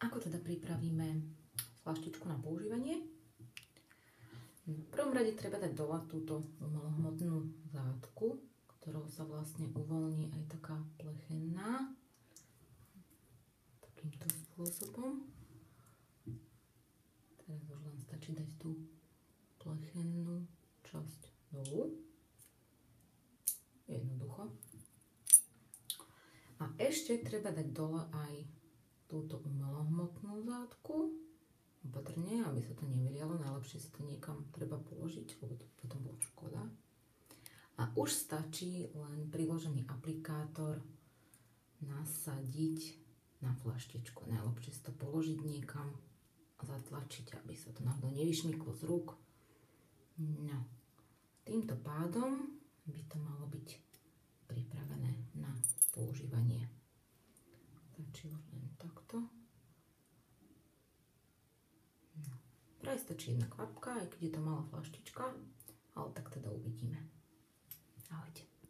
ako teda pripravíme fľaštičku na používanie? V prvom rade treba dať dole túto umelohmotnú zátku, ktorou sa vlastne uvoľní aj taká plechená. Takýmto spôsobom. Teraz už len stačí dať tú plechenú časť dolu. Jednoducho. A ešte treba dať dole aj túto umelohmotnú zátku. Opatrne, aby sa to nevylialo, najlepšie sa to niekam treba položiť, lebo to potom bolo škoda. A už stačí len priložený aplikátor nasadiť na fľaštičku. Najlepšie si to položiť niekam a zatlačiť, aby sa to náhodou nevyšmyklo z rúk. No, týmto pádom by to malo byť pripravené na používanie. Stačí už len takto. Vraj stačí jedna kvapka, aj keď je to malá fľaštička, ale tak teda uvidíme. Ahojte.